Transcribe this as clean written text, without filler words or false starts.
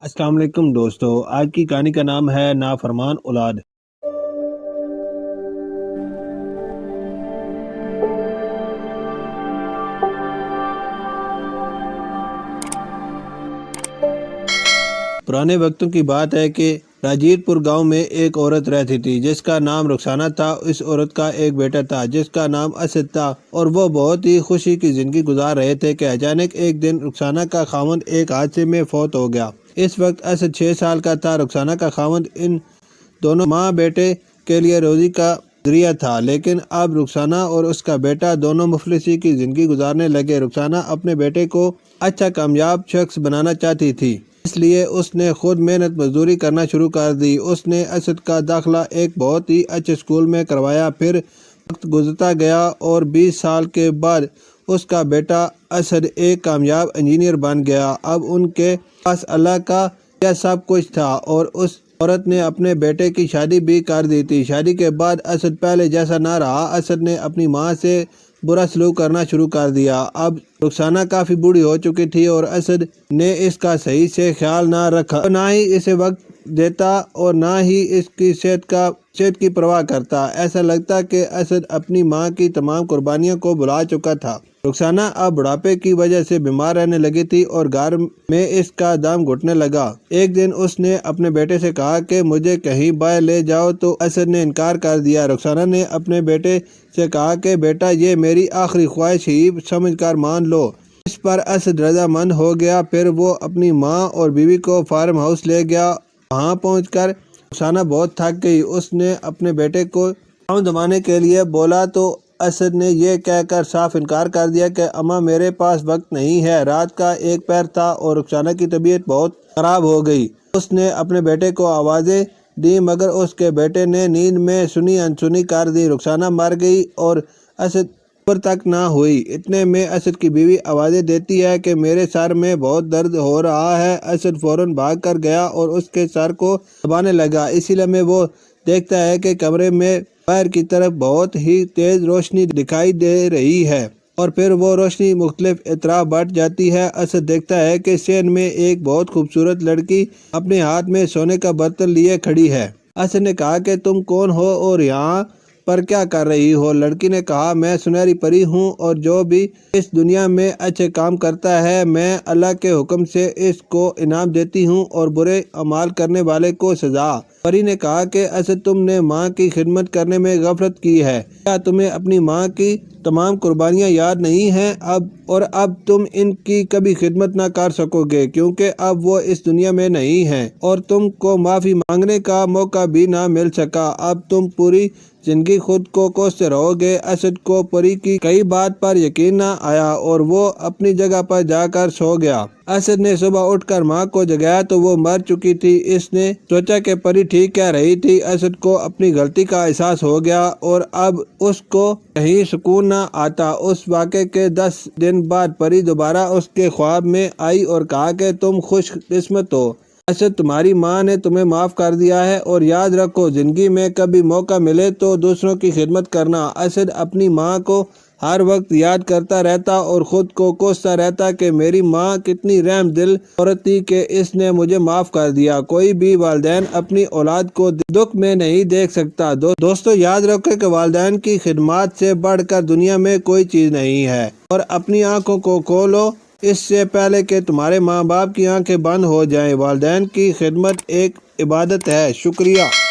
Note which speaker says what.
Speaker 1: السلام علیکم دوستو، آج کی کہانی کا نام ہے نافرمان اولاد۔ پرانے وقتوں کی بات ہے کہ راجیر پور گاؤں میں ایک عورت رہتی تھی جس کا نام رخسانہ تھا۔ اس عورت کا ایک بیٹا تھا جس کا نام اسد تھا اور وہ بہت ہی خوشی کی زندگی گزار رہے تھے کہ اچانک ایک دن رخسانہ کا خاوند ایک حادثے میں فوت ہو گیا۔ اس وقت اسد 6 سال کا تھا۔ رخسانہ کا خاوند ان دونوں ماں بیٹے کے لیے روزی کا ذریعہ تھا، لیکن اب رخسانہ اور اس کا بیٹا دونوں مفلسی کی زندگی گزارنے لگے۔ رخسانہ اپنے بیٹے کو اچھا کامیاب شخص بنانا چاہتی تھی، اس لیے اس نے خود محنت مزدوری کرنا شروع کر دی۔ اس نے اسد کا داخلہ ایک بہت ہی اچھے اسکول میں کروایا۔ پھر وقت گزرتا گیا اور 20 سال کے بعد اس کا بیٹا اسد ایک کامیاب انجینئر بن گیا۔ اب ان کے پاس اللہ کا دیا سب کچھ تھا اور اس عورت نے اپنے بیٹے کی شادی بھی کر دی تھی۔ شادی کے بعد اسد پہلے جیسا نہ رہا۔ اسد نے اپنی ماں سے برا سلوک کرنا شروع کر دیا۔ اب رخسانہ کافی بوڑھی ہو چکی تھی اور اسد نے اس کا صحیح سے خیال نہ رکھا، نہ ہی اسے وقت دیتا اور نہ ہی اس کی صحت کی پرواہ کرتا۔ ایسا لگتا کہ اسد اپنی ماں کی تمام قربانیوں کو بھلا چکا تھا۔ رخسانہ اب بڑھاپے کی وجہ سے بیمار رہنے لگی تھی اور گھر میں اس کا دم گھٹنے لگا۔ ایک دن اس نے اپنے بیٹے سے کہا کہ مجھے کہیں باہر لے جاؤ تو اسد نے انکار کر دیا۔ رخسانہ نے اپنے بیٹے سے کہا کہ بیٹا یہ میری آخری خواہش ہی سمجھ کر مان لو۔ اس پر اسد رضامند ہو گیا۔ پھر وہ اپنی ماں اور بیوی کو فارم ہاؤس لے گیا۔ وہاں پہنچ کر رخسانہ بہت تھک گئی۔ اس نے اپنے بیٹے کو پاؤں دبانے کے لیے بولا تو اسد نے یہ کہہ کر صاف انکار کر دیا کہ اماں میرے پاس وقت نہیں ہے۔ رات کا ایک پہر تھا اور رخسانہ کی طبیعت بہت خراب ہو گئی۔ اس نے اپنے بیٹے کو آوازیں دی مگر اس کے بیٹے نے نیند میں سنی انسنی کر دی۔ رخسانہ مر گئی اور اسد خبر تک نہ ہوئی۔ اتنے میں اسد کی بیوی آوازیں دیتی ہے کہ میرے سر میں بہت درد ہو رہا ہے۔ اسد فوراً بھاگ کر گیا اور اس کے سر کو دبانے لگا۔ اسی لمحے وہ دیکھتا ہے کہ کمرے میں باہر کی طرف بہت ہی تیز روشنی دکھائی دے رہی ہے اور پھر وہ روشنی مختلف اطراف بٹ جاتی ہے۔ اسد دیکھتا ہے کہ صحن میں ایک بہت خوبصورت لڑکی اپنے ہاتھ میں سونے کا برتن لیے کھڑی ہے۔ اسد نے کہا کہ تم کون ہو اور یہاں پر کیا کر رہی ہو؟ لڑکی نے کہا میں سنہری پری ہوں اور جو بھی اس دنیا میں اچھے کام کرتا ہے میں اللہ کے حکم سے اس کو انعام دیتی ہوں اور برے اعمال کرنے والے کو سزا۔ پری نے کہا کہ اسد تم نے ماں کی خدمت کرنے میں غفلت کی ہے۔ کیا تمہیں اپنی ماں کی تمام قربانیاں یاد نہیں ہیں؟ اب تم ان کی کبھی خدمت نہ کر سکو گے کیونکہ اب وہ اس دنیا میں نہیں ہیں اور تم کو معافی مانگنے کا موقع بھی نہ مل سکا۔ اب تم پوری زندگی خود کو کوستے رہو گے۔ اسد کو پری کی کئی بات پر یقین نہ آیا اور وہ اپنی جگہ پر جا کر سو گیا۔ اسد نے صبح اٹھ کر ماں کو جگایا تو وہ مر چکی تھی۔ اس نے سوچا کہ پری ٹھیک کہہ رہی تھی۔ اسد کو اپنی غلطی کا احساس ہو گیا اور اب اس کو کہیں سکون نہ آتا۔ اس واقعے کے 10 دن بعد پری دوبارہ اس کے خواب میں آئی اور کہا کہ تم خوش قسمت ہو، اسد تمہاری ماں نے تمہیں معاف کر دیا ہے اور یاد رکھو زندگی میں کبھی موقع ملے تو دوسروں کی خدمت کرنا۔ اسد اپنی ماں کو ہر وقت یاد کرتا رہتا اور خود کو کوستا رہتا کہ میری ماں کتنی رحم دل عورت تھی کہ اس نے مجھے معاف کر دیا۔ کوئی بھی والدین اپنی اولاد کو دکھ میں نہیں دیکھ سکتا۔ دوستو یاد رکھو کہ والدین کی خدمات سے بڑھ کر دنیا میں کوئی چیز نہیں ہے اور اپنی آنکھوں کو کھولو اس سے پہلے کہ تمہارے ماں باپ کی آنکھیں بند ہو جائیں۔ والدین کی خدمت ایک عبادت ہے۔ شکریہ۔